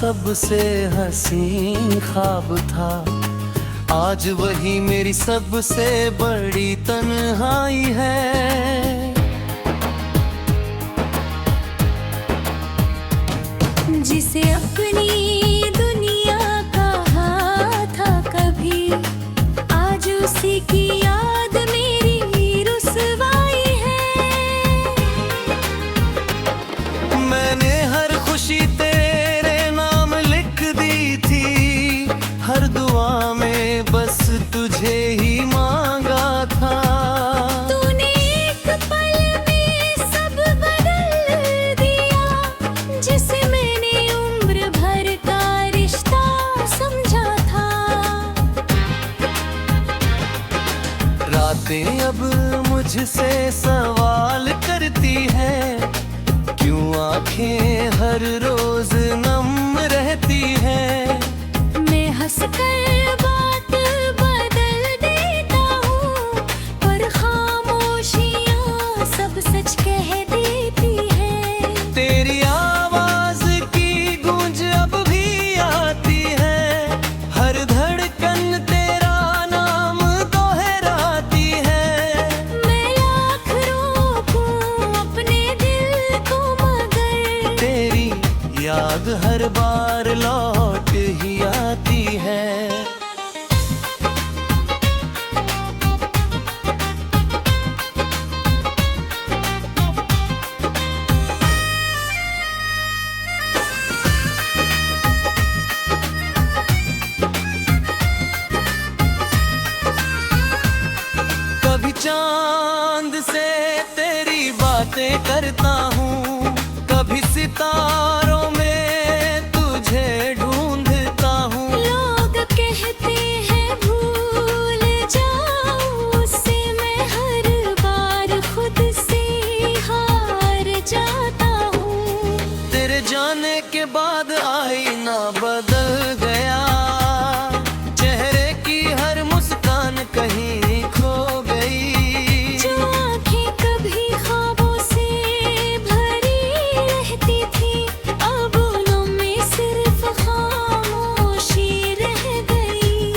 सबसे हसीन ख्वाब था, आज वही मेरी सबसे बड़ी तन्हाई है। जिसे अपनी दुनिया कहा था कभी, आज उसी की याद मेरी रुसवाई है। मैंने हर खुशी तेरे नाम लिख दी थी, हर दुआ में बस तुझे ही मांगा था। तूने एक पल में सब बदल दिया, जिसे मैंने उम्र भर का रिश्ता समझा था। रातें अब मुझसे सवाल करती है, क्यों आंखें हर रोज नम रहती है। मैं हंसकर बात बदल देता हूँ, पर खामोशियाँ सब सच कह देती है। तेरी आवाज की गूंज अब भी आती है, हर धड़कन तेरा नाम दोहराती है। मैं लाख रोकूं अपने दिल को, मगर तेरी याद हर बार लौट ही आती है। कभी चांद से तेरी बातें करता हूँ, कभी सितारों में तुझे ढूंढता हूँ। लोग कहते हैं भूल जाऊं उससे, मैं हर बार खुद से हार जाता हूँ। तेरे जाने के बाद आईना बदल गया, चेहरे की हर मुस्कान कहीं खो गई। जो आँखें कभी ख्वाबों से भरी रहती थी, अब उनमें सिर्फ खामोशी रह गई।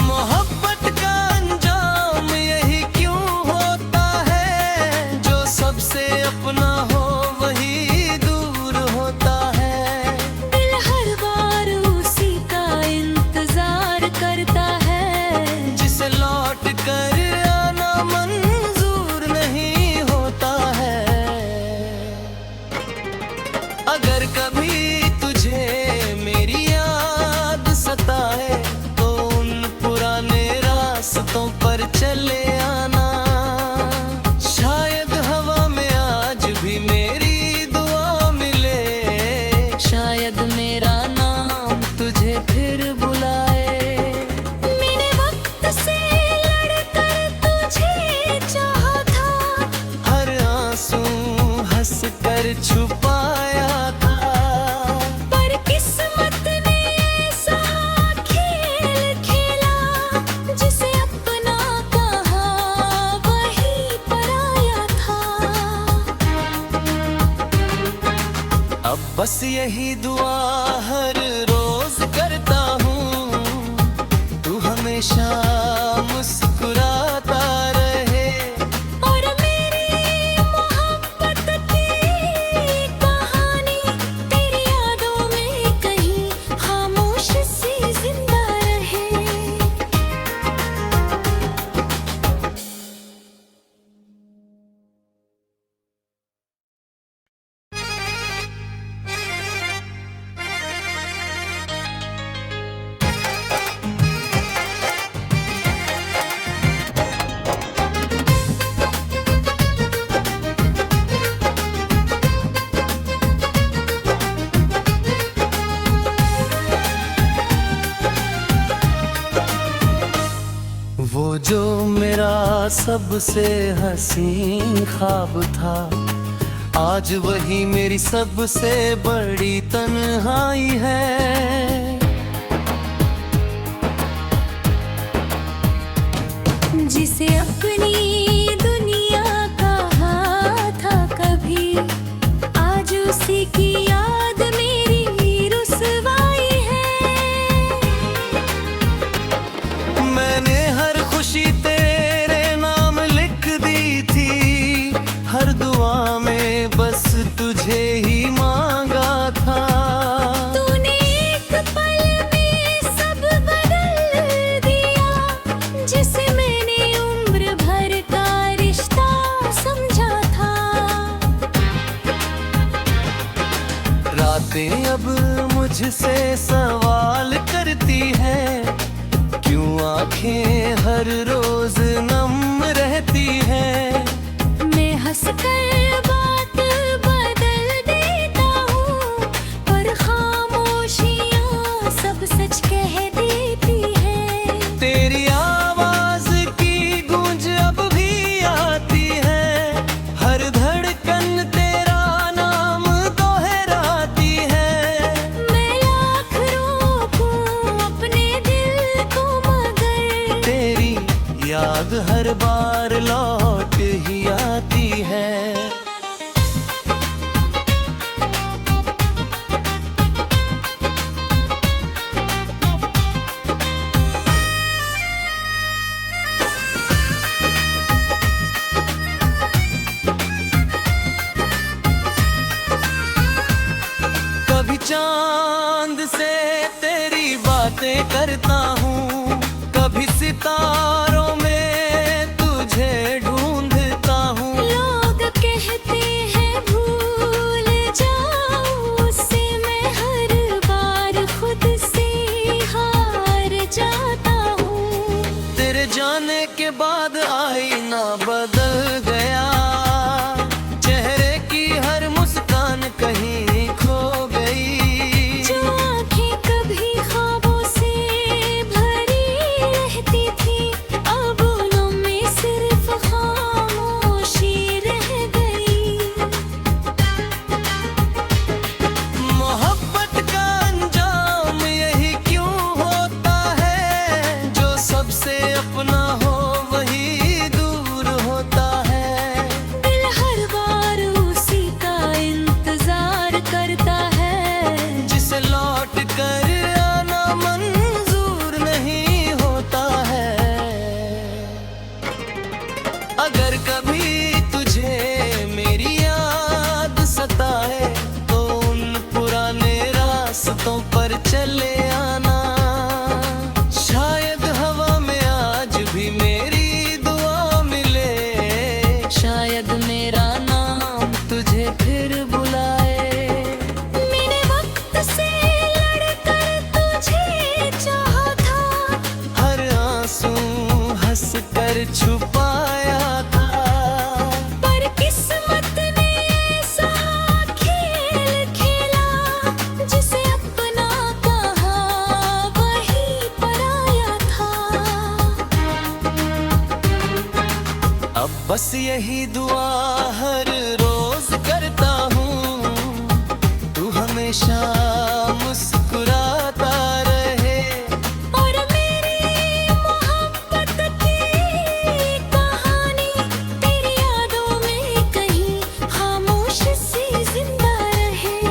मोहब्बत का अंजाम यही क्यों होता है, जो सबसे अपना हो वही दूर होता है। दिल हर बार उसी का इंतजार करता है, जिसे लौट कर आना मंजूर नहीं होता है। अगर कभी तुझे मेरी याद सताए, तो उन पुराने रास्तों पर चले आना। शायद हवा में आज भी मेरी दुआ मिले, शायद मेरा नाम तुझे फिर बुलाए। मैंने वक्त से लड़कर तुझे चाहा था, हर आंसू हंस कर छुपाया था। पर किस्मत ने ऐसा खेल खेला, जिसे अपना कहा वही पराया था। अब बस यही दुआ हर रोज करता हूँ, तू हमेशा मुस्कुराता रहे। और मेरी मोहब्बत की कहानी तेरी यादों में कहीं खामोश सी जिंदा रहे। वो जो मेरा सबसे हसीन ख्वाब था, आज वही मेरी सबसे बड़ी तन्हाई है। जिसे अपनी दुनिया कहा था कभी, आज उसी सवाल करती है, क्यों आंखें हर रोज नम रहती है। मैं हंसकर बात बदल देता हूँ, पर खामोशियाँ सब सच कह देती है। तेरी आवाज की गूंज अब भी आती है, हर धड़कन तेरा नाम दोहराती है। मैं लाख रोकूं अपने दिल को, मगर तेरी याद हर बार लौट ही आती है। कभी चांद से तेरी बातें करता हूँ, कभी सितारों में तुझे ढूंढता हूँ। लोग कहते हैं भूल जाऊं उससे, मैं हर बार खुद से हार जाता हूँ। तेरे जाने के बाद आईना बदल गया, चेहरे की हर मुस्कान कहीं खो गई। जो आँखें कभी ख्वाबों से भरी रहती थी, अब उनमें सिर्फ खामोशी रह गई। मोहब्बत का अंजाम यही क्यों होता है, जो सबसे अपना हो वही दूर होता है। दिल हर बार उसी का इंतजार करता है, जिसे लौट कर आना मंजूर नहीं होता है। अगर कभी तुझे मेरी याद सताए, तो उन पुराने रास्तों पर चले आना। शायद हवा में आज भी मेरी दुआ मिले, शायद मेरा नाम तुझे फिर बुलाए। मैंने वक्त से लड़कर तुझे चाहा था, हर आंसू हंस कर छुपाया था। पर किस्मत ने ऐसा खेल खेला, जिसे अपना कहा वही पराया था। अब बस यही दुआ हर रोज करता हूँ, तू हमेशा मुस्कुराता रहे। और मेरी मोहब्बत की कहानी तेरी यादों में कहीं खामोश सी जिंदा रहे।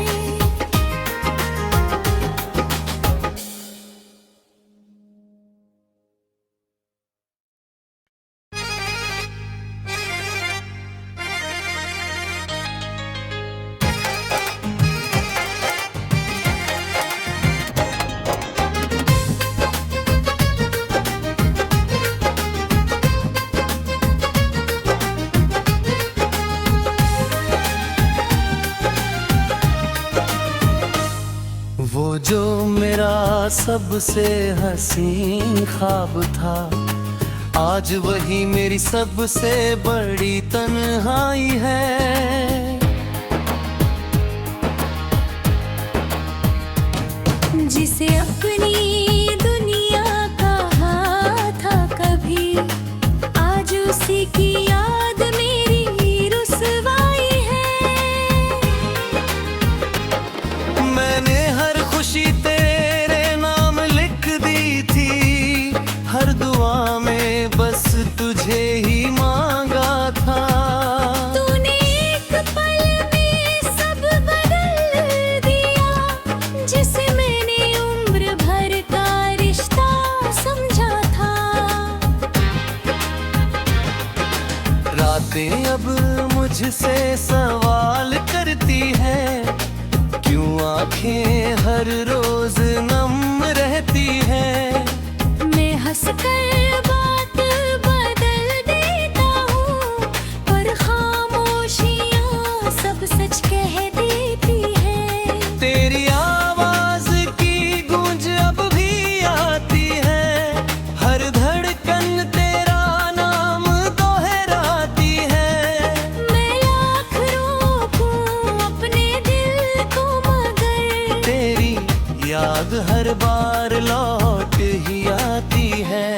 वो जो मेरा सबसे हसीन ख्वाब था, आज वही मेरी सबसे बड़ी तन्हाई है। जिसे अपनी दुनिया कहा था कभी, आज उसी की याद मेरी रुसवाई है। मैंने हर खुशी तेरे नाम लिख दी थी, हर दुआ में बस तुझे ही मांगा था। तूने एक पल में सब बदल दिया, जिसे मैंने उम्र भर का रिश्ता समझा था। रातें अब मुझसे सवाल करती है, क्यों आंखें हर रोज नम रहती है। मैं हंसकर बात बदल देता हूँ, पर खामोशियाँ सब सच कह देती है। तेरी आवाज की बार लौट ही आती है।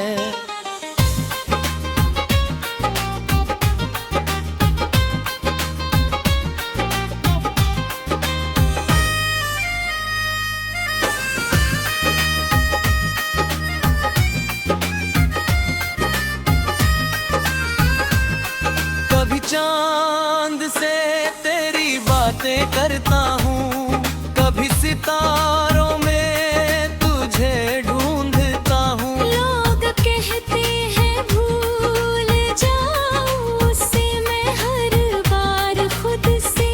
कभी चांद से तेरी बातें करता हूँ, कभी सितारों में तुझे ढूंढता हूँ। लोग कहते हैं भूल जाऊं उससे, मैं हर बार खुद से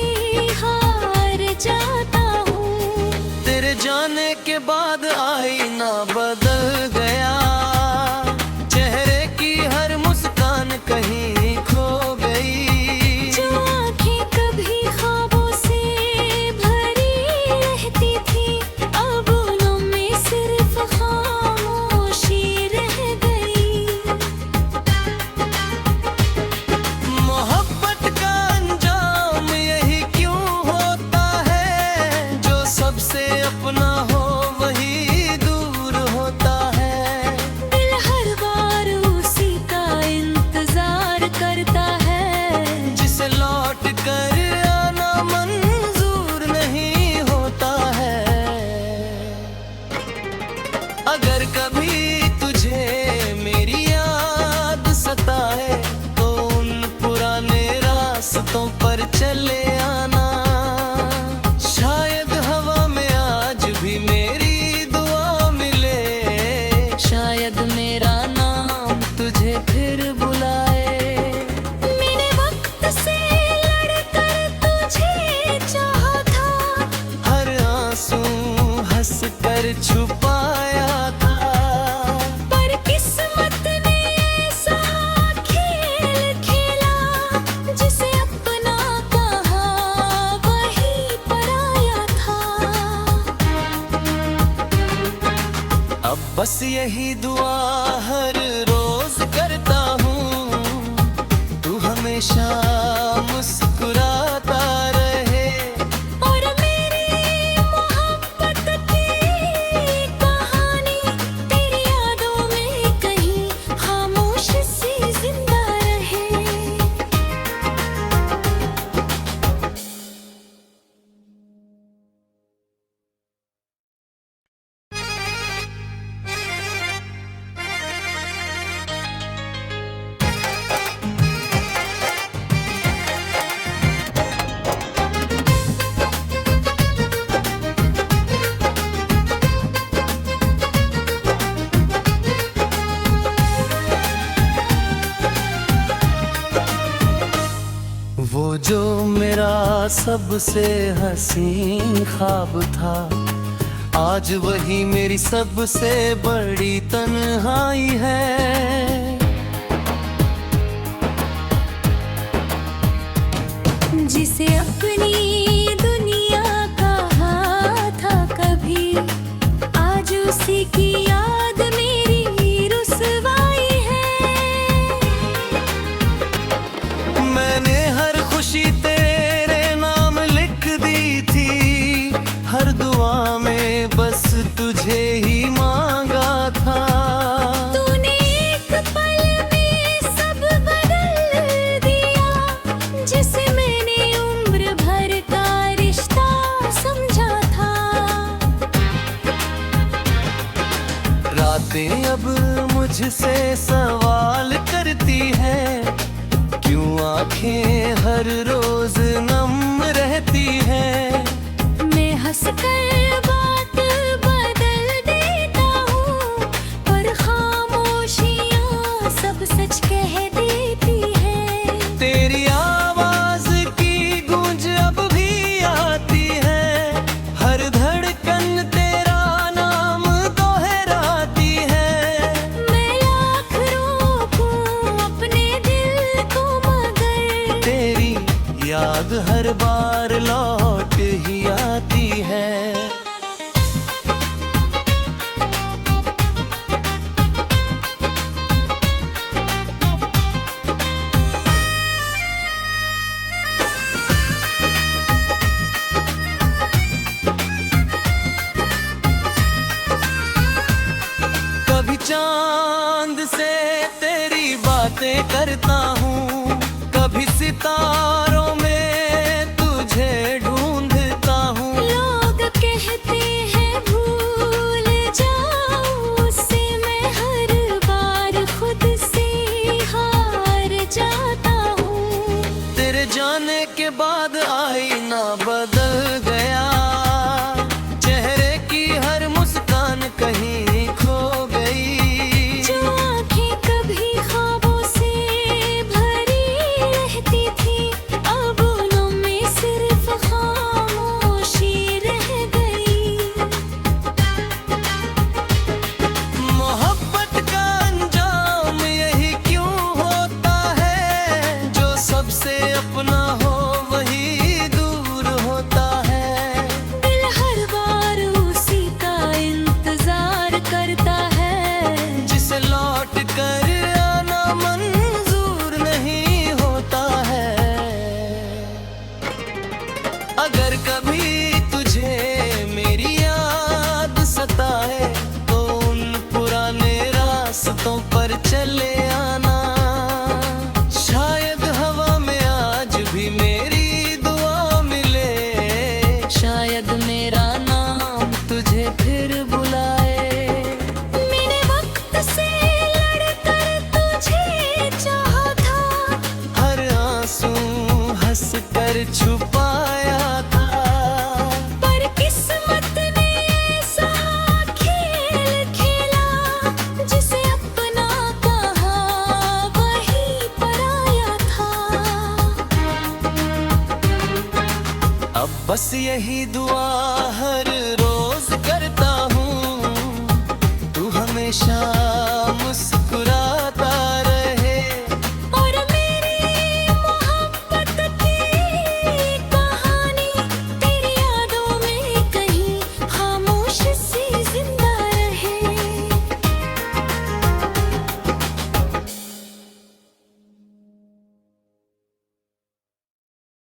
हार जाता हूँ। तेरे जाने के बाद आईना बदल गया, चेहरे की हर मुस्कान कहीं खो गई। जो आँखें कभी ख्वाबों से भरी रहती थी, अब उनमें सिर्फ खामोशी रह गई। मोहब्बत का अंजाम यही क्यों होता है, जो सबसे अपना हो वही दूर होता है। दिल हर बार उसी का इंतजार करता है, जिसे लौट कर आना मंजूर नहीं होता है। अगर कभी तुझे मेरी याद सताए, तो उन पुराने रास्तों पर चले आना। शायद हवा में आज भी मेरी दुआ मिले, शायद मेरा नाम तुझे फिर बुलाए। मैंने वक्त से लड़कर तुझे चाहा था, हर आंसू हंस कर छुपाया था। पर किस्मत ने ऐसा खेल खेला, जिसे अपना कहा वही पराया था। अब बस यही दुआ हर रोज करता हूँ, तू हमेशा मुस्कुराता रहे। और मेरी मोहब्बत की कहानी तेरी यादों में कहीं खामोश सी जिंदा रहे। वो जो मेरा सबसे हसीन ख्वाब था, आज वही मेरी सबसे बड़ी तन्हाई है। जिसे अपनी दुनिया कहा था कभी, आज उसी की याद मेरी रुसवाई है। मैंने हर खुशी तेरे नाम लिख दी थी, हर दुआ में बस तुझे ही मांगा था। तूने एक पल में सब बदल दिया, जिसे मैंने उम्र भर का रिश्ता समझा था। रातें अब मुझसे सवाल करती हैं, क्यों आंखें हर रोज नम रहती हैं। मैं हंस कर बात बदल देता हूँ, पर खामोशियाँ सब सच कह देती हैं। तेरी आवाज की गूंज अब भी आती है, हर धड़कन तेरा नाम दोहराती है। मैं लाख रोकूं अपने दिल को, मगर तेरी याद हर बार लौट ही आती है। चांद से तेरी बातें करता हूँ, कभी सितारों में तुझे ढूंढता हूँ। लोग कहते हैं भूल जाऊं उससे, मैं हर बार खुद से हार जाता हूँ। तेरे जाने के बाद आईना बदल गया, चेहरे की हर मुस्कान कहीं खो गई। जो आँखें कभी ख्वाबों से भरी रहती थी, अब उनमें सिर्फ खामोशी रह गई। मोहब्बत का अंजाम यही क्यों होता है, जो सबसे अपना हो वही दूर होता है। दिल हर बार उसी का इंतजार करता है, जिसे लौट कर आना मंजूर नहीं होता है। अगर कभी तुझे मेरी याद सताए, तो उन पुराने रास्तों पर चले आना। शायद हवा में आज भी मेरी दुआ मिले, शायद मेरा नाम तुझे फिर बुलाए। मैंने वक्त से लड़कर तुझे चाहा था, हर आंसू हंस कर छुपाया था। पर किस्मत ने ऐसा खेल खेला, जिसे अपना कहा वही पराया था। अब बस यही दुआ हर रोज करता हूँ, तू हमेशा